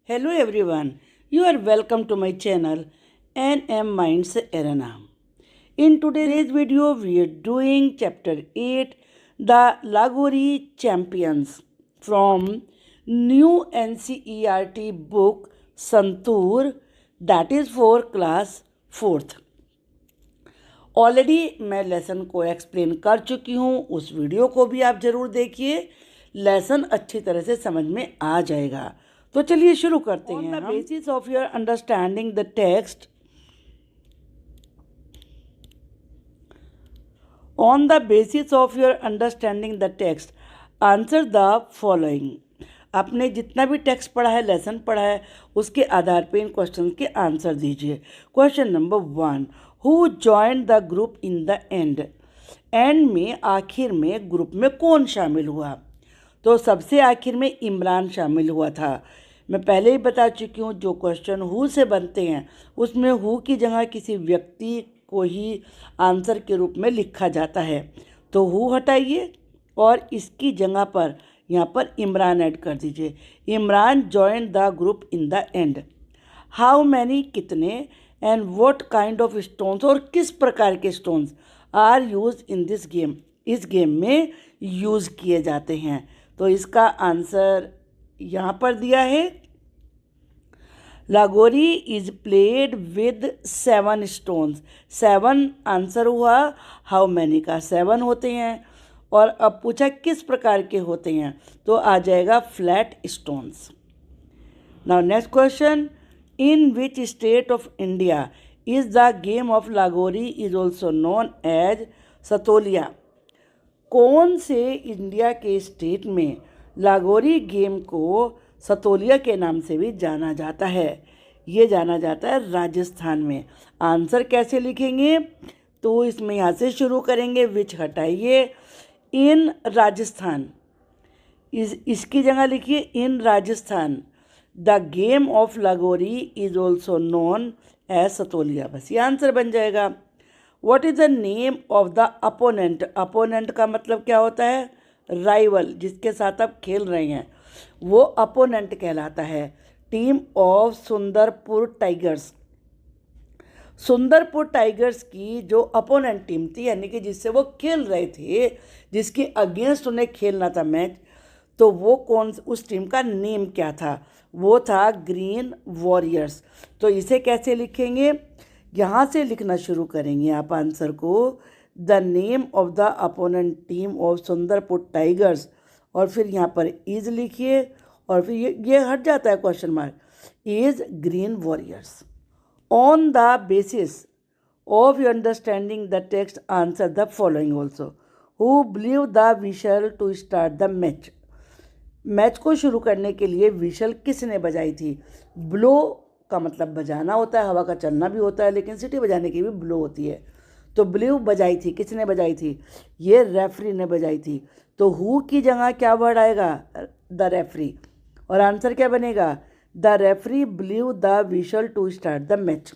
Hello everyone, you are welcome to my channel NM Minds Arena. In today's video, we are doing chapter 8 The Lagori Champions from new NCERT book Santur, that is for class 4th. Already मैं lesson को explain कर चुकी हूँ, उस video को भी आप ज़रूर देखिए, लेसन अच्छी तरह से समझ में आ जाएगा। तो चलिए शुरू करते हैं। On the basis of your understanding the text, on the basis of your understanding the text answer the following. आपने जितना भी टेक्स्ट पढ़ा है, लेसन पढ़ा है, उसके आधार पे इन क्वेश्चन के आंसर दीजिए। Question number 1, who join the group in the and. And में, आखिर में, ग्रुप में कौन शामिल हुआ? तो सबसे आखिर में इमरान शामिल हुआ था। मैं पहले ही बता चुकी हूँ, जो क्वेश्चन हु से बनते हैं उसमें हु की जगह किसी व्यक्ति को ही आंसर के रूप में लिखा जाता है। तो हु हटाइए और इसकी जगह पर यहाँ पर इमरान ऐड कर दीजिए। Imran join the group in the end. How many, कितने, and what kind of stones, और किस प्रकार के stones are use in this game, इस गेम में यूज़ किए जाते हैं। तो इसका आंसर यहाँ पर दिया है, Lagori is played with 7 stones. 7 answer हुआ, हाउ मैनी का 7 होते हैं, और अब पूछा किस प्रकार के होते हैं, तो आ जाएगा flat stones. Now next question, in which state of India is the game of Lagori is also known as Satolia. कौन से इंडिया के स्टेट में लागोरी गेम को सतोलिया के नाम से भी जाना जाता है? ये जाना जाता है राजस्थान में। आंसर कैसे लिखेंगे? तो इसमें यहाँ से शुरू करेंगे, विच हटाइए, इन राजस्थान, इसकी जगह लिखिए in Rajasthan. The game of Lagori is also known as Satolia, बस ये आंसर बन जाएगा। What is the name of the opponent. Opponent का मतलब क्या होता है? राइवल, जिसके साथ आप खेल रहे हैं, वो अपोनेंट कहलाता है। Team of Sundarpur tigers. Sundarpur tigers की जो अपोनेंट टीम थी, यानी कि जिससे वो खेल रहे थे, जिसके अगेंस्ट उन्हें खेलना था मैच, तो वो कौन, उस टीम का नेम क्या था? वो था ग्रीन वॉरियर्स। तो इसे कैसे लिखेंगे? यहाँ से लिखना शुरू करेंगे आप आंसर को, the name of the opponent team of Sundarpur tigers, और फिर यहाँ पर इज लिखिए, और फिर ये हट जाता है question mark, is green warriors. On the basis of your understanding the text answer the following also. Who blew the whistle to start the match. Match को शुरू करने के लिए विशल किसने बजाई थी? ब्लो का मतलब बजाना होता है, हवा का चलना भी होता है, लेकिन सीटी बजाने की भी ब्लो होती है। तो ब्लो बजाई थी, किसने बजाई थी? ये रेफरी ने बजाई थी। तो हु की जगह क्या वर्ड आएगा? द रेफरी, और आंसर क्या बनेगा? The referee blew the whistle to start the match.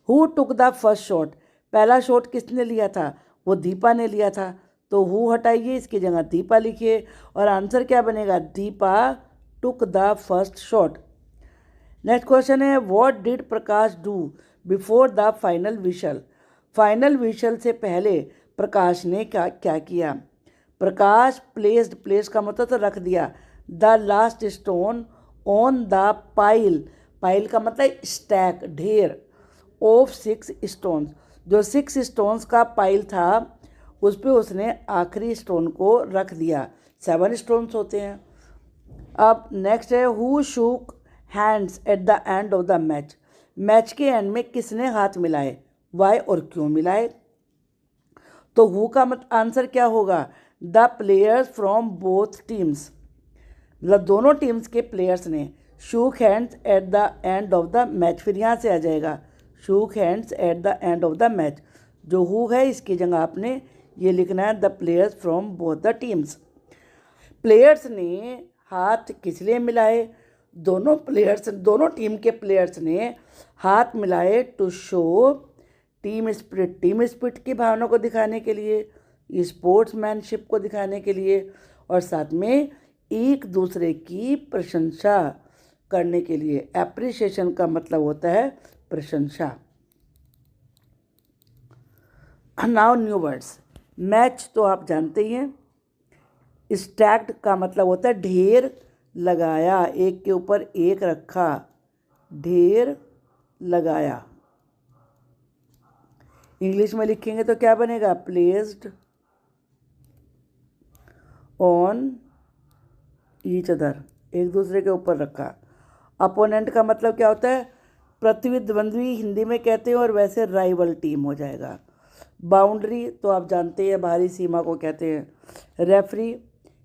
Who took the first shot. पहला शॉट किसने लिया था? वो दीपा ने लिया था। तो हु हटाइए, इसकी जगह दीपा लिखिए, और आंसर क्या बनेगा? Deepa took the first shot. Next question है, what did Prakash do before the final whistle. Final whistle से पहले प्रकाश ने क्या किया? प्रकाश प्लेस्ड, प्लेस का मतलब तो रख दिया, the last stone on the pile, pile का मतलब स्टैक, ढेर, ऑफ 6 स्टोन्स। जो 6 स्टोन्स का पाइल था, उस पर उसने आखिरी स्टोन को रख दिया। 7 स्टोन्स होते हैं। अब नेक्स्ट है, who shook hands at the end of the match. Match के एंड में किसने हाथ मिलाए? वाई, और क्यों मिलाए? तो हु का आंसर क्या होगा? The players from both teams, मतलब दोनों टीम्स के प्लेयर्स ने shook hands at the end of the match. फिर यहाँ से आ जाएगा shook hands at the end of the match. जो हु है, इसकी जगह आपने ये लिखना है, the players from both the teams. Players ने हाथ किस लिए मिलाए? दोनों प्लेयर्स, दोनों टीम के प्लेयर्स ने हाथ मिलाए to show team spirit, team spirit की भावना को दिखाने के लिए, स्पोर्ट्समैनशिप को दिखाने के लिए, और साथ में एक दूसरे की प्रशंसा करने के लिए। एप्रिसिएशन का मतलब होता है प्रशंसा। Now new words. मैच तो आप जानते ही हैं। स्टैक्ड का मतलब होता है ढेर लगाया, एक के ऊपर एक रखा, ढेर लगाया। इंग्लिश में लिखेंगे तो क्या बनेगा? प्लेस्ड ऑन ईच अदर, एक दूसरे के ऊपर रखा। अपोनेंट का मतलब क्या होता है? प्रतिद्वंद्वी हिंदी में कहते हैं, और वैसे राइवल टीम हो जाएगा। बाउंड्री तो आप जानते हैं, बाहरी सीमा को कहते हैं। रेफरी,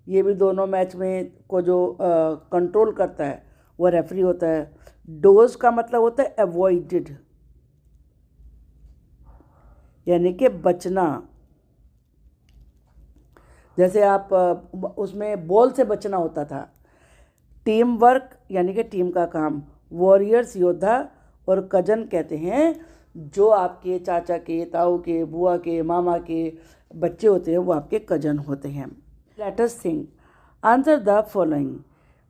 ये भी दोनों मैच में को जो कंट्रोल करता है वो रेफरी होता है। डोज का मतलब होता है अवॉइडेड, यानी कि बचना। जैसे आप उसमें बॉल से बचना होता था। टीम वर्क यानी कि टीम का काम। वॉरियर्स योद्धा, और कजन कहते हैं जो आपके चाचा के, ताऊ के, बुआ के, मामा के बच्चे होते हैं, वो आपके कजन होते हैं। Let us think, answer the following.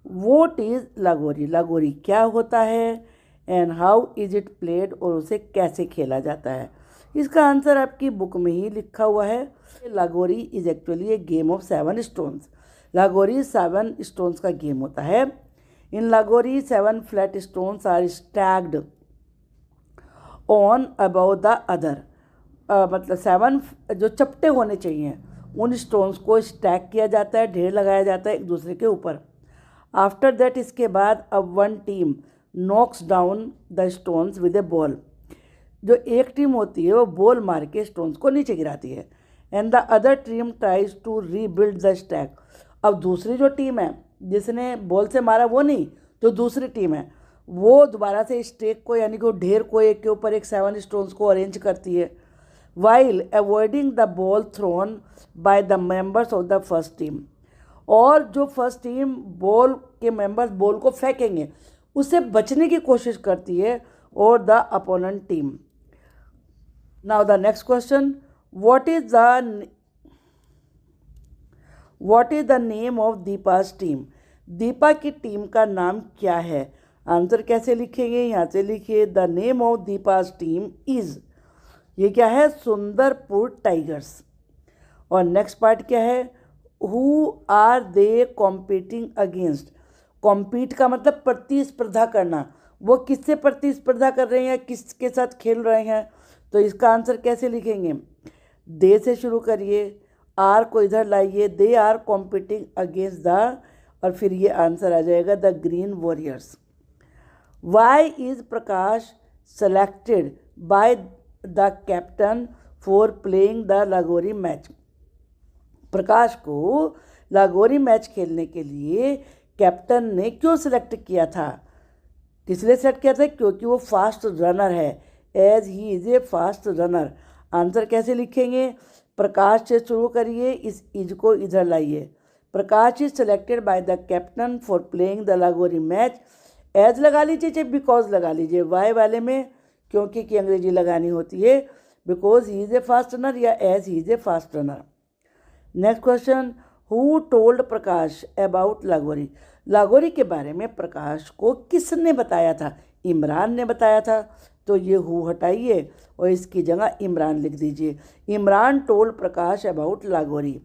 What is Lagori? Lagori क्या होता है? And how is it played, और उसे कैसे खेला जाता है? इसका आंसर आपकी बुक में ही लिखा हुआ है। Lagori is actually a game of 7 stones. Lagori 7 stones का गेम होता है। In Lagori 7 flat stones are stacked one above the other. मतलब 7 जो चपटे होने चाहिए उन स्टोन्स को स्टैक किया जाता है, ढेर लगाया जाता है एक दूसरे के ऊपर। आफ्टर दैट, इसके बाद अब one team knocks down the stones with a ball. जो एक टीम होती है वो बॉल मार के स्टोन्स को नीचे गिराती है। And the other team tries to rebuild the stack. अब दूसरी जो टीम है जिसने बॉल से मारा वो नहीं, जो दूसरी टीम है वो दोबारा से स्टेक को यानी कि ढेर को एक के ऊपर एक 7 स्टोन्स को अरेंज करती है, while avoiding the ball thrown by the members of the first team. और जो फर्स्ट टीम बॉल के मेंबर्स बॉल को फेंकेंगे उससे बचने की कोशिश करती है, और the opponent team. Now the next question, what is the name of दीपा's टीम? दीपा की टीम का नाम क्या है? आंसर कैसे लिखेंगे? यहाँ से लिखिए, द नेम ऑफ दीपा's टीम इज, ये क्या है? सुंदरपुर टाइगर्स। और नेक्स्ट पार्ट क्या है? Who are they competing against? Compete का मतलब प्रतिस्पर्धा करना। वो किससे प्रतिस्पर्धा कर रहे हैं, किसके साथ खेल रहे हैं? तो इसका आंसर कैसे लिखेंगे? दे से शुरू करिए, आर को इधर लाइए, they are competing against the, और फिर ये आंसर आ जाएगा the green warriors. Why is Prakash selected by the captain for playing the Lagori match? Prakash को लागोरी मैच खेलने के लिए कैप्टन ने क्यों सिलेक्ट किया था? किसने सेलेक्ट किया था? क्योंकि वो फास्ट रनर है, as he is a fast runner. Answer कैसे लिखेंगे? प्रकाश से शुरू करिए, इस इज को इधर लाइए। Prakash is selected by the captain for playing the Lagori match. As लगा लीजिए, चाहे बिकॉज लगा लीजिए। वाई वाले में क्योंकि की अंग्रेजी लगानी होती है, because he is a fast runner या as he is a fast runner. Next question, who told Prakash about Lagori? Lagori के बारे में प्रकाश को किसने बताया था? इमरान ने बताया था। तो ये हु हटाइए और इसकी जगह इमरान लिख दीजिए। Imran told Prakash about Lagori.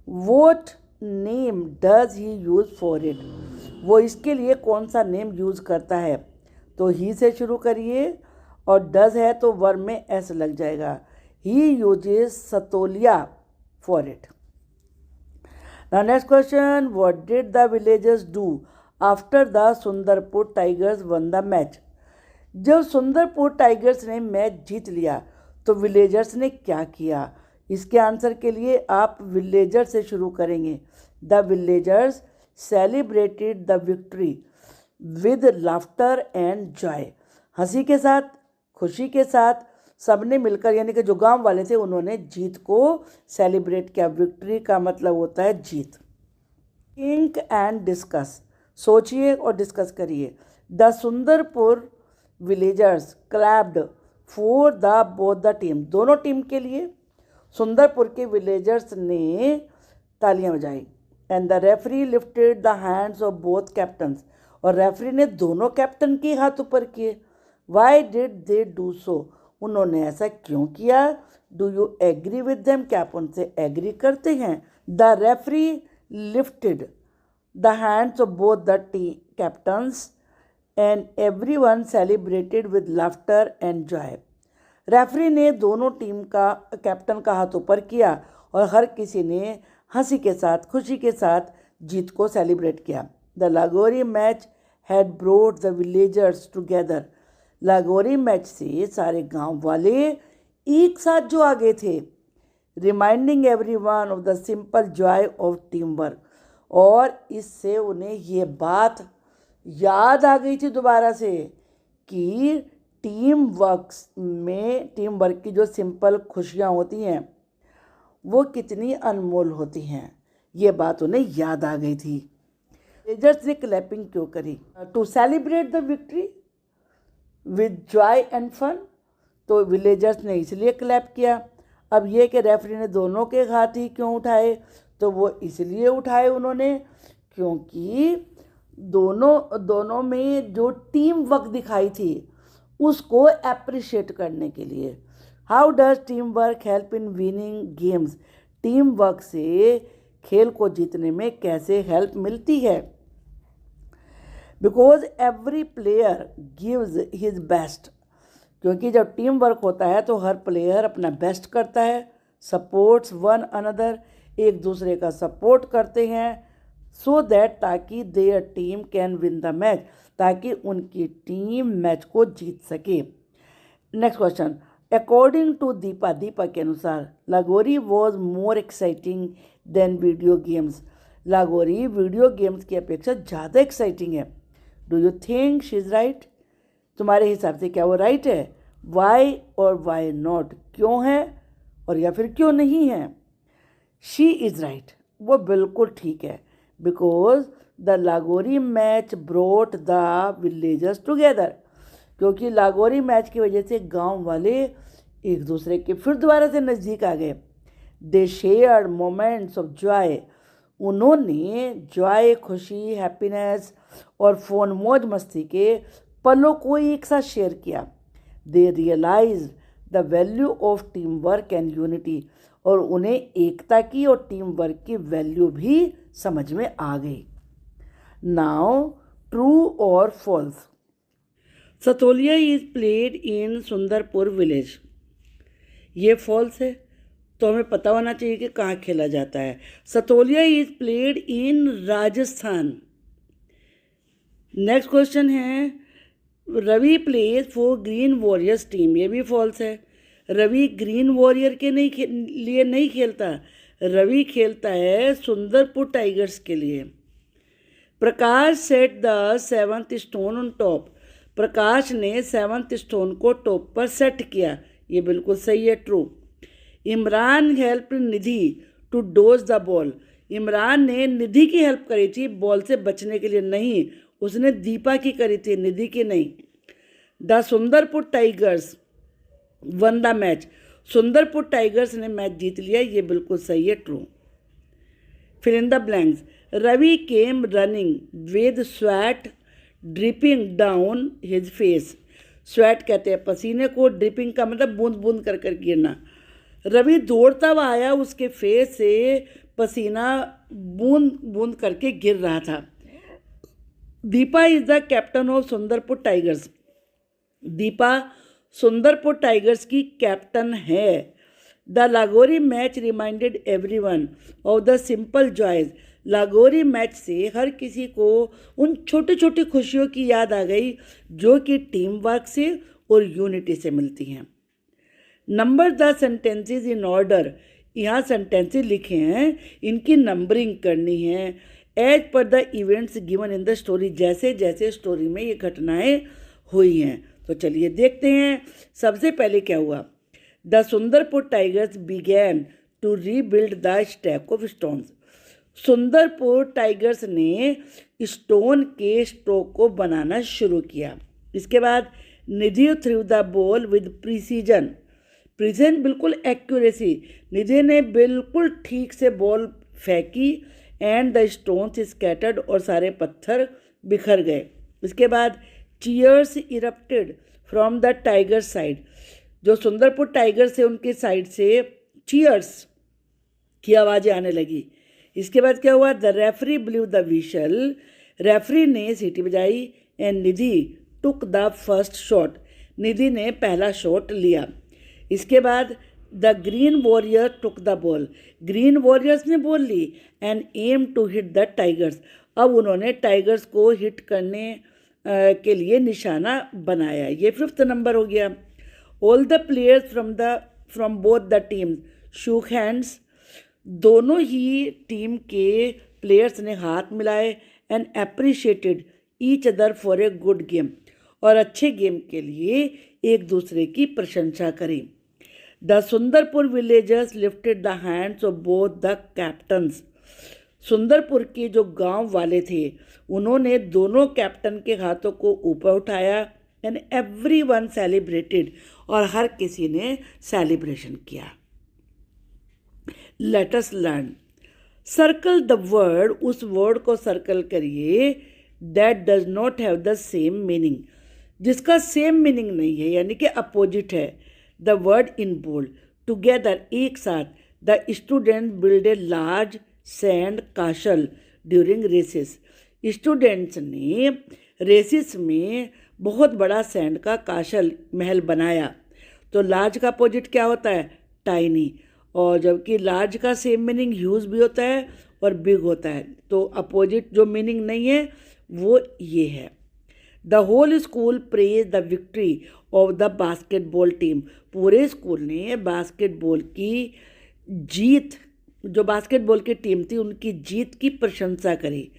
What name does he use for it? वो इसके लिए कौन सा नेम यूज़ करता है? तो ही से शुरू करिए, और डज है तो वर्ब में एस लग जाएगा। He uses Satolia for it. Now next question, what did the villagers do after the Sundarpur tigers won the match? जब सुंदरपुर टाइगर्स ने मैच जीत लिया तो विलेजर्स ने क्या किया? इसके आंसर के लिए आप विलेजर से शुरू करेंगे। The villagers celebrated the victory with laughter and Joy. हंसी के साथ, खुशी के साथ सबने मिलकर, यानी कि जो गांव वाले थे उन्होंने जीत को सेलिब्रेट किया। विक्ट्री का मतलब होता है जीत। थिंक एंड डिस्कस, सोचिए और डिस्कस करिए। The Sundarpur villagers clapped for the both the team, दोनों टीम के लिए सुंदरपुर के विलेजर्स ने तालियां बजाई। And the referee lifted the hands of both captains, और रेफरी ने दोनों कैप्टन के हाथ ऊपर किए। Why did they do so? उन्होंने ऐसा क्यों किया? Do you agree with them? क्या आप उनसे एग्री करते हैं? The referee lifted the hands of both the captains and everyone celebrated with laughter and Joy. Referee ने दोनों टीम का कैप्टन का हाथ ऊपर किया और हर किसी ने हंसी के साथ, खुशी के साथ जीत को सेलिब्रेट किया। The Lagori match had brought the villagers together. Lagori match से सारे गांव वाले एक साथ जो आ गए थे, reminding everyone of the simple Joy of team work. और इससे उन्हें ये बात याद आ गई थी दोबारा से कि टीम वर्क की जो सिंपल खुशियाँ होती हैं वो कितनी अनमोल होती हैं। ये बात उन्हें याद आ गई थी। विलेजर्स ने क्लैपिंग क्यों करी? To celebrate the victory with joy and fun. तो विलेजर्स ने इसलिए क्लैप किया। अब ये कि रेफरी ने दोनों के हाथ ही क्यों उठाए? तो वो इसलिए उठाए उन्होंने क्योंकि दोनों में जो टीम वर्क दिखाई थी उसको एप्रिशिएट करने के लिए। How does team work help in winning games? Team work से खेल को जीतने में कैसे हेल्प मिलती है? Because every player gives his best. क्योंकि जब टीम वर्क होता है तो हर प्लेयर अपना बेस्ट करता है। सपोर्ट्स वन अनदर, एक दूसरे का सपोर्ट करते हैं। सो दैट ताकि their team can win the match, ताकि उनकी टीम मैच को जीत सके। Next question, according to Deepa के अनुसार Lagori was more exciting than video games. Lagori video games की अपेक्षा ज़्यादा एक्साइटिंग है। Do you think she is right? तुम्हारे हिसाब से क्या वो राइट है? वाई और वाई नॉट? क्यों है और या फिर क्यों नहीं है? शी इज़ राइट, वो बिल्कुल ठीक है। Because the Lagori match brought the villagers together. क्योंकि लागोरी मैच की वजह से गांव वाले एक दूसरे के फिर दोबारा से नज़दीक आ गए। They shared moments of joy. उन्होंने जॉय, खुशी, हैप्पीनेस और फोन मौज मस्ती के पलों को एक साथ शेयर किया। They realise the value of team work and unity. और उन्हें एकता की और टीम वर्क की वैल्यू भी समझ में आ गई। नाउ ट्रू और false. Satolia is played in Sundarpur village. ये फॉल्स है, तो हमें पता होना चाहिए कि कहाँ खेला जाता है। Satolia is played in Rajasthan. Next question है, Ravi plays for green warriors team. ये भी फॉल्स है। रवि ग्रीन वॉरियर के लिए नहीं खेलता। रवि खेलता है सुंदरपुर टाइगर्स के लिए। Prakash set the 7th stone on top. Prakash ने 7th स्टोन को टॉप पर सेट किया। ये बिल्कुल सही है, true. Imran help Nidhi to dodge the ball. Imran ने निधि की हेल्प करी थी बॉल से बचने के लिए, नहीं, उसने दीपा की करी थी, निधि की नहीं। The Sundarpur tigers won the match. Sundarpur tigers ने मैच जीत लिया। ये बिल्कुल सही है, true. Fill in the blanks. Ravi came running with sweat dripping down his face. Sweat कहते हैं पसीने को, ड्रिपिंग का मतलब बूंद बूंद कर कर गिरना। रवि दौड़ता हुआ आया, उसके फेस से पसीना बूंद बूंद करके गिर रहा था। Deepa is the captain of Sundarpur tigers. Deepa Sundarpur tigers की कैप्टन है। The Lagori match reminded everyone of the simple joys. Lagori match से हर किसी को उन छोटी छोटी खुशियों की याद आ गई जो कि टीम वर्क से और यूनिटी से मिलती हैं। Number the sentences in order. यहाँ सेंटेंसेस लिखे हैं, इनकी नंबरिंग करनी है as per the events given in the story. जैसे जैसे स्टोरी में ये घटनाएं हुई हैं। तो चलिए देखते हैं। सबसे पहले क्या हुआ? The Sundarpur tigers began to rebuild the stack of stones. Sundarpur tigers ने स्टोन के स्टॉक को बनाना शुरू किया। इसके बाद Nidhi threw the ball with precision. Precision बिल्कुल एक्यूरेसी। निधि ने बिल्कुल ठीक से बॉल फेंकी एंड द स्टोन्स स्कैटर्ड, और सारे पत्थर बिखर गए। इसके बाद cheers erupted from the tiger side, जो सुंदरपुर टाइगर से उनके साइड से चीयर्स की आवाज़ें आने लगी। इसके बाद क्या हुआ, the referee blew the whistle, referee ने सीटी बजाई and Nidhi took the first shot, Nidhi ने पहला शॉट लिया। इसके बाद the green warrior took the ball, green warriors ने बॉल ली and aim to hit the tigers, अब उन्होंने टाइगर्स को हिट करने के लिए निशाना बनाया। ये 5th नंबर हो गया। All the players from both the teams shook hands, दोनों ही टीम के प्लेयर्स ने हाथ मिलाए and appreciated each other for a good game, और अच्छे गेम के लिए एक दूसरे की प्रशंसा करी। The Sundarpur villagers lifted the hands of both the captains, Sundarpur के जो गांव वाले थे उन्होंने दोनों कैप्टन के हाथों को ऊपर उठाया एंड एवरीवन सेलिब्रेटेड, और हर किसी ने सेलिब्रेशन किया। Let us learn, circle the word, उस वर्ड को सर्कल करिए that does not have the same meaning, जिसका सेम मीनिंग नहीं है यानी कि अपोजिट है। The word in bold, together एक साथ, the student build a large sand castle during recess, students ने रेसिस में बहुत बड़ा सैंड का कासल महल बनाया। तो लार्ज का अपोजिट क्या होता है, टाइनी, और जबकि लार्ज का सेम मीनिंग ह्यूज भी होता है और बिग होता है, तो अपोजिट जो मीनिंग नहीं है वो ये है। The whole school praise the victory of the basketball team, पूरे स्कूल ने बास्केटबॉल की जीत, जो बास्केटबॉल की टीम थी उनकी जीत की प्रशंसा करी।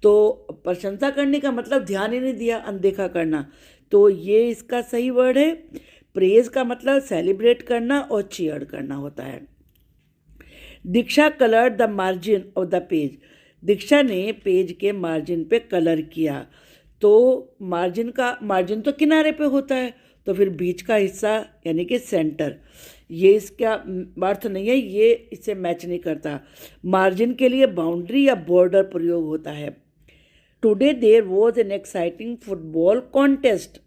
तो प्रशंसा करने का मतलब ध्यान ही नहीं दिया, अनदेखा करना, तो ये इसका सही वर्ड है। प्रेज का मतलब सेलिब्रेट करना और चीयर करना होता है। Diksha colour the margin of the page, Diksha ने पेज के मार्जिन पे कलर किया। तो मार्जिन तो किनारे पे होता है, तो फिर बीच का हिस्सा यानी कि सेंटर, ये इसका अर्थ नहीं है, ये इससे मैच नहीं करता। मार्जिन के लिए बाउंड्री या बॉर्डर प्रयोग होता है। Today there was an exciting football contest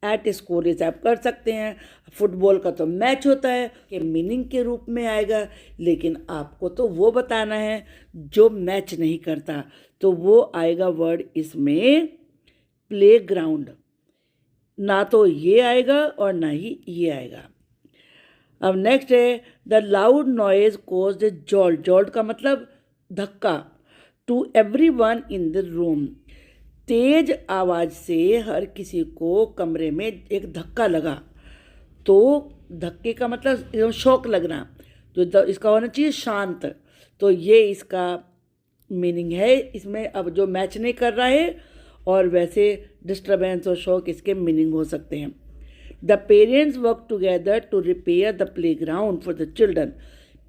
at school, इसे आप कर सकते हैं। फुटबॉल का तो मैच होता है कि मीनिंग के रूप में आएगा, लेकिन आपको तो वो बताना है जो मैच नहीं करता, तो वो आएगा वर्ड इसमें प्ले ग्राउंड, ना तो ये आएगा और ना ही ये आएगा। अब नेक्स्ट है the loud noise caused a jolt, jolt का मतलब धक्का, to everyone in the room, तेज आवाज़ से हर किसी को कमरे में एक धक्का लगा। तो धक्के का मतलब एकदम शौक लगना, तो इसका होना चाहिए शांत, तो ये इसका मीनिंग है। इसमें अब जो मैच नहीं कर रहा है और वैसे डिस्टर्बेंस और शौक इसके मीनिंग हो सकते हैं। The parents work together to repair the play ground for the children,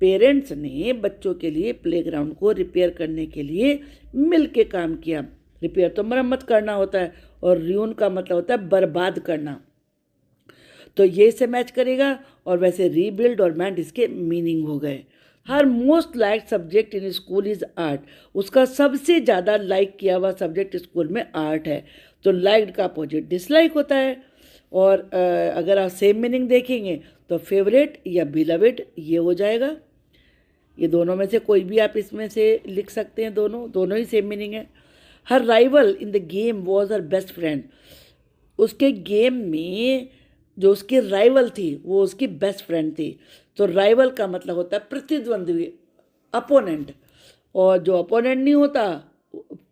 parents ने बच्चों के लिए प्ले ग्राउंड को रिपेयर करने के लिए मिल के काम किया। रिपेयर तो मरम्मत करना होता है और रियून का मतलब होता है बर्बाद करना, तो ये इसे मैच करेगा। और वैसे रीबिल्ड और मैंड इसके मीनिंग हो गए। Her most like subject in school is art, उसका सबसे ज़्यादा लाइक किया हुआ सब्जेक्ट स्कूल में आर्ट है। तो लाइक्ड का अपोजिट डिसलाइक होता है। और अगर आप सेम मीनिंग देखेंगे तो फेवरेट या बिलवेड ये हो जाएगा। ये दोनों में से कोई भी आप इसमें से लिख सकते हैं, दोनों ही सेम मीनिंग है। Her rival in the game was her best friend, उसके गेम में जो उसकी राइवल थी वो उसकी बेस्ट फ्रेंड थी। तो राइवल का मतलब होता है प्रतिद्वंद्वी, अपोनेंट, और जो अपोनेंट नहीं होता,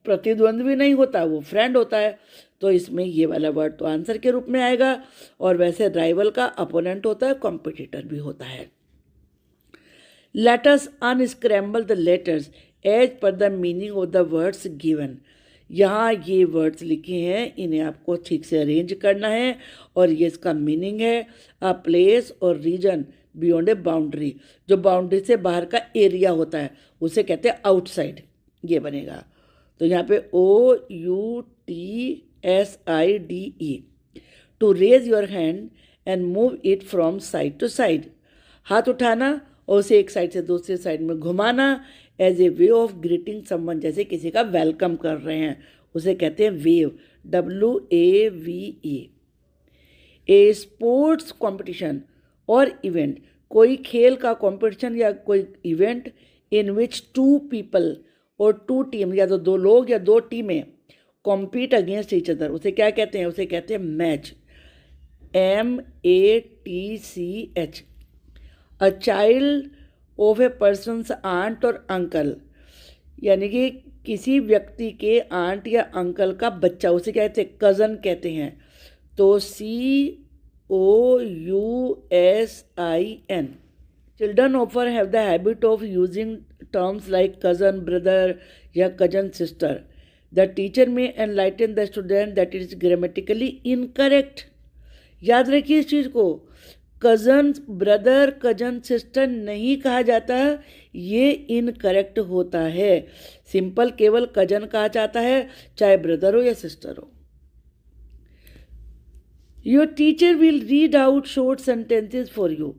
प्रतिद्वंद्वी नहीं होता, वो फ्रेंड होता है। तो इसमें ये वाला वर्ड तो आंसर के रूप में आएगा। और वैसे राइवल का अपोनेंट होता है, कॉम्पिटिटर भी होता है। Let us unscramble the letters as per the meaning of the words given, यहाँ ये वर्ड्स लिखे हैं, इन्हें आपको ठीक से अरेंज करना है और ये इसका मीनिंग है अ प्लेस और रीजन बियॉन्ड ए बाउंड्री, जो बाउंड्री से बाहर का एरिया होता है उसे कहते हैं आउटसाइड, ये बनेगा। तो यहाँ पे OUTSIDE, to raise your hand and move it from side to side, हाथ उठाना और उसे एक साइड से दूसरी साइड में घुमाना as a way of greeting someone, जैसे किसी का वेलकम कर रहे हैं उसे कहते हैं wave. WAVE। A sports competition और इवेंट, कोई खेल का कॉम्पिटिशन या कोई event in which two people और टू टीम, या तो दो लोग या दो टीमें कॉम्पीट अगेंस्ट ईच अदर, उसे क्या कहते हैं? उसे कहते हैं match. MATCH। A child of a person's aunt और अंकल, यानी कि किसी व्यक्ति के आंट या अंकल का बच्चा, उसे कहते हैं कज़न कहते हैं। तो COUSIN। Children offer have the habit of using terms like cousin brother या कजन सिस्टर। द टीचर में enlighten the student that it is grammatically incorrect. याद रखिए इस चीज़ को, कज़न ब्रदर कजन सिस्टर नहीं कहा जाता, ये इनकरेक्ट होता है। सिंपल केवल कजन कहा जाता है, चाहे ब्रदर हो या सिस्टर हो। Your teacher will read out short sentences for you.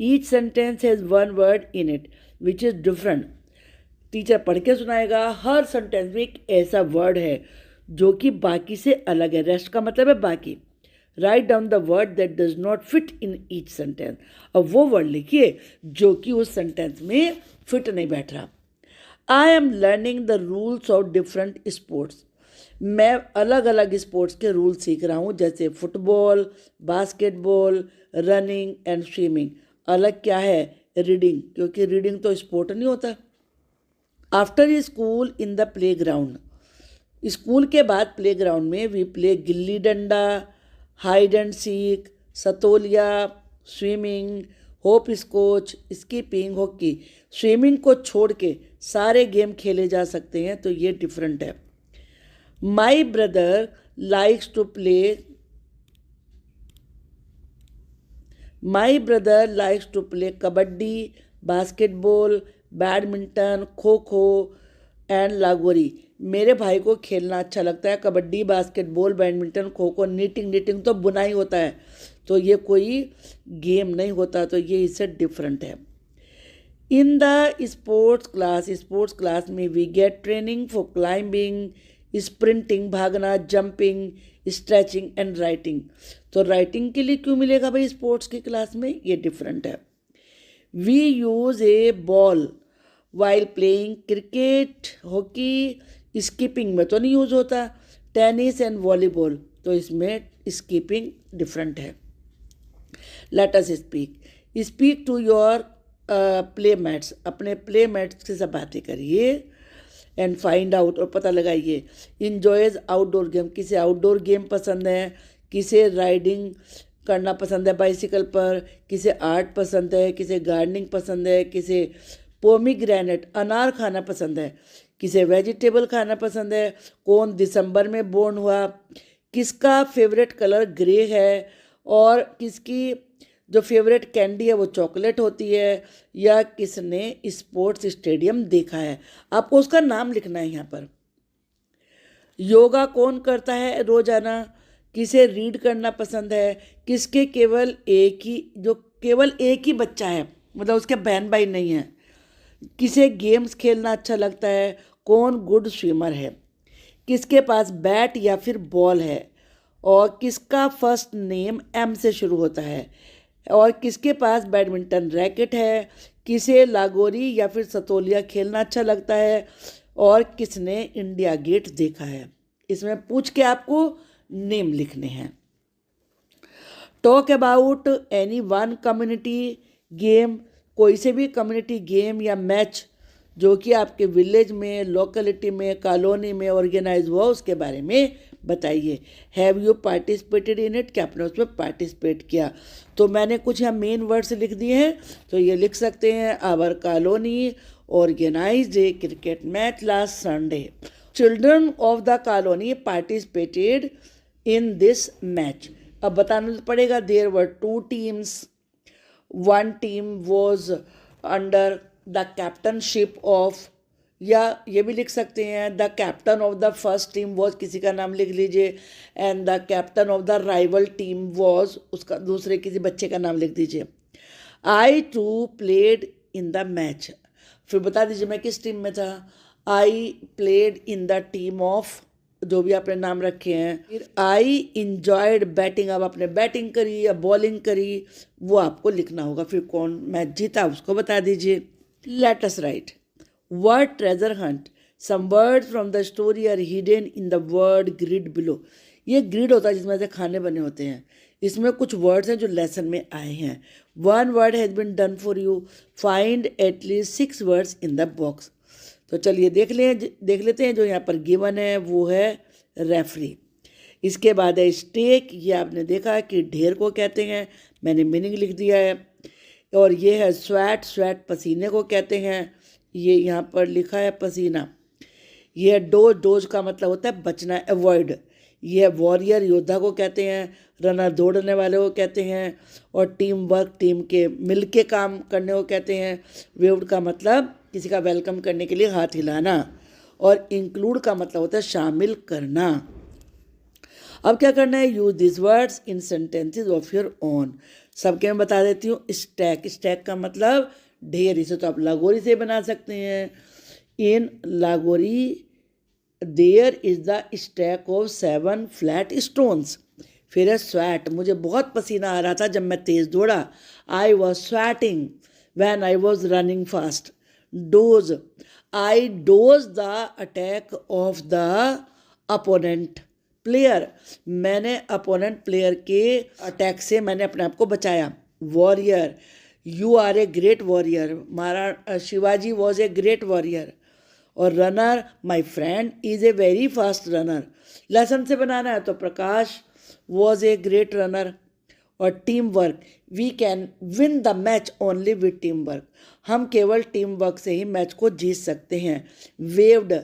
Each sentence has one word in it which is different. Teacher पढ़ के सुनाएगा, हर सेंटेंस में एक ऐसा वर्ड है जो कि बाकी से अलग है। रेस्ट का मतलब है बाकी। Write down the word that does not fit in each sentence. अब वो वर्ड लिखिए जो कि उस सेंटेंस में फिट नहीं बैठ रहा। I am learning the rules of different sports. मैं अलग अलग स्पोर्ट्स के रूल सीख रहा हूँ, जैसे football, basketball, running and swimming. अलग क्या है? रीडिंग, क्योंकि रीडिंग तो स्पोर्ट नहीं होता। After school in the play ground, school के बाद प्ले ग्राउंड में we play gilli danda, hide and seek, Satolia, swimming, hopscotch, skipping, hockey. Swimming को छोड़ के सारे गेम खेले जा सकते हैं, तो ये डिफरेंट है। My brother likes to play kabaddi, basketball, badminton, kho kho and लागोरी। मेरे भाई को खेलना अच्छा लगता है, कबड्डी, बास्केटबॉल, बैडमिंटन, खो खो। नीटिंग तो बुनाई होता है, तो ये कोई गेम नहीं होता, तो ये इससे डिफरेंट है। इन द स्पोर्ट्स क्लास में we get training for climbing, sprinting भागना, जंपिंग, स्ट्रेचिंग एंड राइटिंग। तो राइटिंग के लिए क्यों मिलेगा भाई स्पोर्ट्स की क्लास में? ये डिफरेंट है। We use a ball while playing cricket, hockey, skipping में तो नहीं यूज़ होता। टेनिस एंड वॉलीबॉल, तो इसमें स्कीपिंग डिफरेंट है। Let us speak to your playmates. अपने प्लेमेट्स के साथ बातें करिए एंड फाइंड आउट, और पता लगाइए। इंजॉयज आउटडोर गेम, किसे आउटडोर गेम पसंद है, किसे राइडिंग करना पसंद है बाइसिकल पर, किसे आर्ट पसंद है, किसे गार्डनिंग पसंद है, किसे पोमीग्रेनेट अनार खाना पसंद है, किसे वेजिटेबल खाना पसंद है, कौन दिसंबर में बोर्न हुआ, किसका फेवरेट कलर ग्रे है, और किसकी जो फेवरेट कैंडी है वो चॉकलेट होती है, या किसने स्पोर्ट्स स्टेडियम देखा है। आपको उसका नाम लिखना है यहाँ पर। योगा कौन करता है रोजाना, किसे रीड करना पसंद है, किसके केवल एक ही बच्चा है, मतलब उसके बहन भाई नहीं है, किसे गेम्स खेलना अच्छा लगता है, कौन गुड स्विमर है, किसके पास बैट या फिर बॉल है, और किसका फर्स्ट नेम M से शुरू होता है, और किसके पास बैडमिंटन रैकेट है, किसे लागोरी या फिर सतोलिया खेलना अच्छा लगता है, और किसने इंडिया गेट देखा है। इसमें पूछ के आपको नेम लिखने हैं। Talk about any one community game, कोई से भी कम्युनिटी गेम या मैच जो कि आपके विलेज में, लोकेलिटी में, कॉलोनी में ऑर्गेनाइज हुआ, उसके बारे में बताइए। Have you participated in it, क्या आपने उसमें पार्टिसिपेट किया। तो मैंने कुछ यहाँ मेन वर्ड्स लिख दिए हैं, तो ये लिख सकते हैं। Our colony organised a cricket match last Sunday. Children of the colony participated in this match. अब बताना पड़ेगा। There were 2 teams, 1 team was under the captainship of, या ये भी लिख सकते हैं the captain of the first team was, किसी का नाम लिख लीजिए, and the captain of the rival team was, उसका दूसरे किसी बच्चे का नाम लिख दीजिए। I to played in the match, फिर बता दीजिए मैं किस टीम में था। I played in the team of जो भी आपने नाम रखे हैं। फिर आई इंजॉयड बैटिंग, अब आपने बैटिंग करी या बॉलिंग करी वो आपको लिखना होगा। फिर कौन मैच जीता उसको बता दीजिए। Let us write word treasure hunt, some words from the story are hidden in the word grid below. ये ग्रिड होता है जिसमें से खाने बने होते हैं, इसमें कुछ वर्ड्स हैं जो लेसन में आए हैं। One word has been done for you, find at least 6 words in the box. तो चलिए देख लेते हैं। जो यहाँ पर गिवन है वो है रेफरी। इसके बाद है स्टेक, ये आपने देखा कि ढेर को कहते हैं, मैंने मीनिंग लिख दिया है। और ये है स्वेट, स्वेट पसीने को कहते हैं, ये यहाँ पर लिखा है पसीना। ये है डोज, डोज का मतलब होता है बचना, अवॉइड। ये है वॉरियर, योद्धा को कहते हैं। रनर, दौड़ने वाले को कहते हैं। और टीम वर्क, टीम के मिल के काम करने को कहते हैं। वेव्ड का मतलब किसी का वेलकम करने के लिए हाथ हिलाना। और इंक्लूड का मतलब होता है शामिल करना। अब क्या करना है, use this words in sentences of your own. सबके मैं बता देती हूँ। स्टैक, स्टैक का मतलब ढेर, इसे तो आप लागोरी से बना सकते हैं। In Lagori there is the stack of 7 flat stones. फिर है स्वैट, मुझे बहुत पसीना आ रहा था जब मैं तेज दौड़ा। I was sweating when I was running fast. Dodge, I dodge the attack of the opponent player, मैंने अपोनेंट प्लेयर के अटैक से मैंने अपने आप को बचाया। Warrior, you are a great warrior, Maharana Shivaji was a great warrior. और runner, my friend is a very fast runner. Lesson से बनाना है तो Prakash was a great runner. और team work, we can win the match only with team work, हम केवल team work से ही match को जीत सकते हैं। Waived,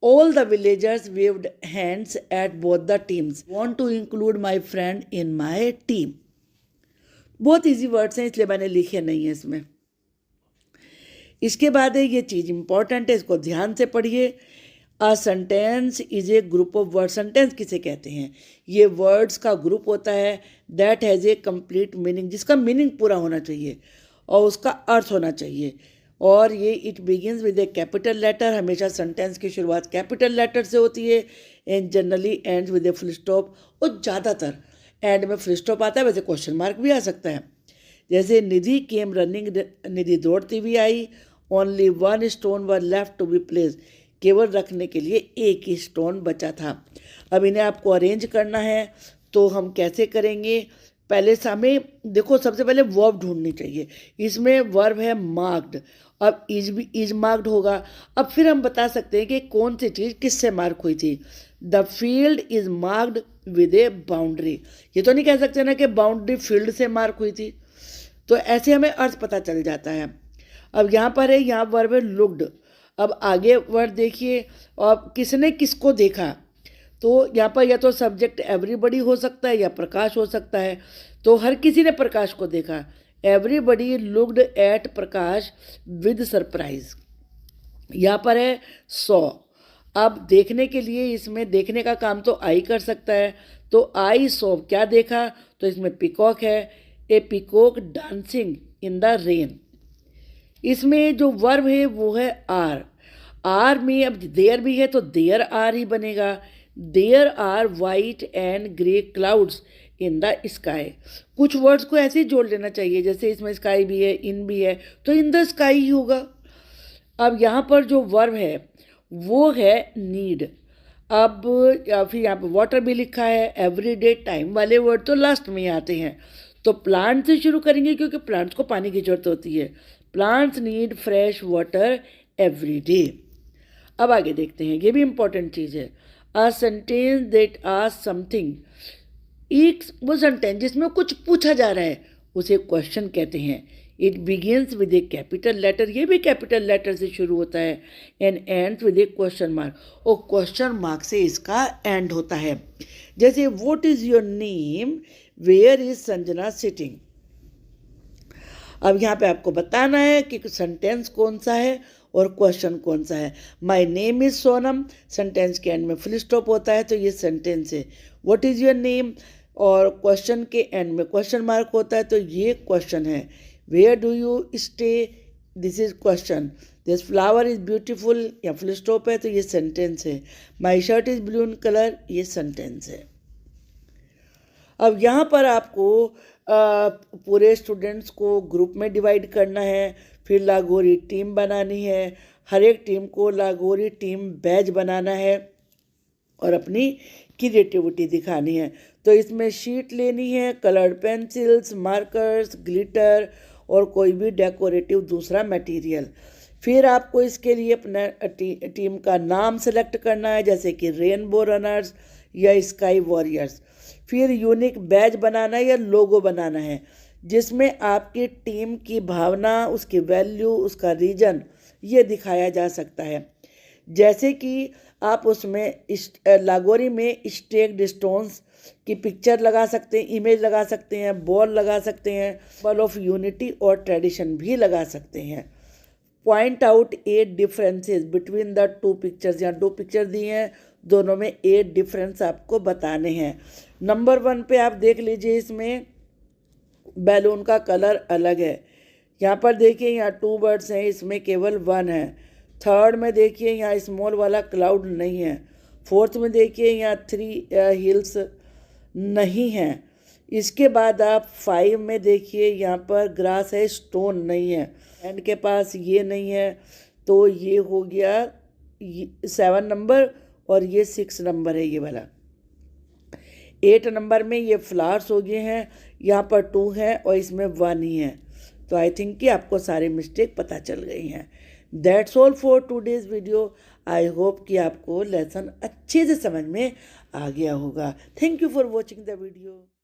all the villagers waved hands at both the teams. Want to include my friend in my team. बहुत easy words हैं इसलिए मैंने लिखे नहीं है इसमें। इसके बाद है ये चीज़ इंपॉर्टेंट है, इसको ध्यान से पढ़िए। A sentence is a group of word, sentence किसे कहते हैं, ये वर्ड्स का ग्रुप होता है that has a complete meaning, जिसका मीनिंग पूरा होना चाहिए और उसका अर्थ होना चाहिए। और ये it begins with a capital letter, हमेशा सेंटेंस की शुरुआत कैपिटल लेटर से होती है। And generally ends with a full stop, और ज़्यादातर एंड में फुल स्टॉप आता है, वैसे क्वेश्चन मार्क भी आ सकता है। जैसे निधि केम रनिंग, निधि दौड़ती हुई आई। Only 1 stone were left to be place, केवल रखने के लिए एक ही स्टोन बचा था। अब इन्हें आपको अरेंज करना है तो हम कैसे करेंगे, पहले हमें देखो सबसे पहले वर्ब ढूंढनी चाहिए। इसमें वर्ब है मार्क्ड, अब इज मार्क्ड होगा। अब फिर हम बता सकते हैं कि कौन सी चीज़ किससे मार्क हुई थी। The field is marked with A boundary, ये तो नहीं कह सकते ना कि बाउंड्री फील्ड से मार्क हुई थी, तो ऐसे हमें अर्थ पता चल जाता है। अब यहाँ पर है, यहाँ वर्ब है लुक्ड। अब आगे वर्ड देखिए, और किसने किसको देखा, तो यहाँ पर या तो सब्जेक्ट एवरीबडी हो सकता है या प्रकाश हो सकता है। तो हर किसी ने प्रकाश को देखा। Everybody looked at Prakash with surprise. यहाँ पर है सॉ, अब देखने के लिए इसमें देखने का काम तो आई कर सकता है, तो आई सॉ क्या देखा, तो इसमें पिकॉक है। A peacock dancing in the rain. इसमें जो वर्ब है वो है आर। आर में अब देयर भी है तो देयर आर ही बनेगा। There are white and grey clouds in the sky. कुछ वर्ड्स को ऐसे ही जोड़ लेना चाहिए, जैसे इसमें स्काई भी है, इन भी है, तो इन द स्काई ही होगा। अब यहाँ पर जो वर्ब है वो है नीड। अब या फिर यहाँ पर वाटर भी लिखा है। एवरीडे टाइम वाले वर्ड तो लास्ट में ही आते हैं, तो प्लांट से शुरू करेंगे क्योंकि प्लांट्स को पानी की जरूरत होती है। Plants need fresh water every day. अब आगे देखते हैं, ये भी इंपॉर्टेंट चीज़ है। A sentence that ask something, एक वो सेंटेंस जिसमें कुछ पूछा जा रहा है उसे क्वेश्चन कहते हैं। It begins with a capital letter, ये भी कैपिटल लेटर से शुरू होता है। And ends with a question mark, और क्वेश्चन मार्क से इसका एंड होता है। जैसे what is your name, where is Sanjana sitting. अब यहाँ पे आपको बताना है कि सेंटेंस कौन सा है और क्वेश्चन कौन सा है। My name is Sonam, sentence के एंड में फुल स्टॉप होता है तो ये सेंटेंस है। व्हाट इज योर नेम, और क्वेश्चन के एंड में क्वेश्चन मार्क होता है तो ये क्वेश्चन है। Where do you stay, this is question, this flower is beautiful या फुल स्टॉप है तो ये सेंटेंस है। My shirt is blue in colour, ये सेंटेंस है। अब यहाँ पर आपको पूरे स्टूडेंट्स को ग्रुप में डिवाइड करना है, फिर लागोरी टीम बनानी है, हर एक टीम को लागोरी टीम बैच बनाना है और अपनी क्रिएटिविटी दिखानी है। तो इसमें शीट लेनी है, कलर्ड पेंसिल्स, मार्कर्स, ग्लिटर और कोई भी डेकोरेटिव दूसरा मटेरियल। फिर आपको इसके लिए अपना टीम का नाम सेलेक्ट करना है, जैसे कि रेनबो रनर्स या स्काई वॉरियर्स। फिर यूनिक बैज बनाना है या लोगो बनाना है, जिसमें आपकी टीम की भावना, उसकी वैल्यू, उसका रीजन ये दिखाया जा सकता है। जैसे कि आप उसमें लागोरी में स्टेक्ड स्टोन्स की पिक्चर लगा सकते हैं, इमेज लगा सकते हैं, बॉल लगा सकते हैं, सिंबल ऑफ यूनिटी और ट्रेडिशन भी लगा सकते हैं। Point out 8 differences between the 2 pictures. यहाँ 2 पिक्चर दी हैं, दोनों में 8 डिफरेंस आपको बताने हैं। नंबर 1 पे आप देख लीजिए, इसमें बैलून का कलर अलग है। यहाँ पर देखिए, यहाँ 2 बर्ड्स हैं, इसमें केवल 1 है। थर्ड में देखिए, यहाँ स्मॉल वाला क्लाउड नहीं है। फोर्थ में देखिए, यहाँ 3 हिल्स नहीं है। इसके बाद आप 5 में देखिए, यहाँ पर ग्रास है, स्टोन नहीं है। एंड के पास ये नहीं है, तो ये हो गया 7 नंबर और ये 6 नंबर है ये वाला। 8 नंबर में ये फ्लावर्स हो गए हैं, यहाँ पर 2 है और इसमें 1 ही है। तो आई थिंक कि आपको सारी मिस्टेक पता चल गई हैं। That's all for today's video. I hope कि आपको लेसन अच्छे से समझ में आ गया होगा। Thank you for watching the video.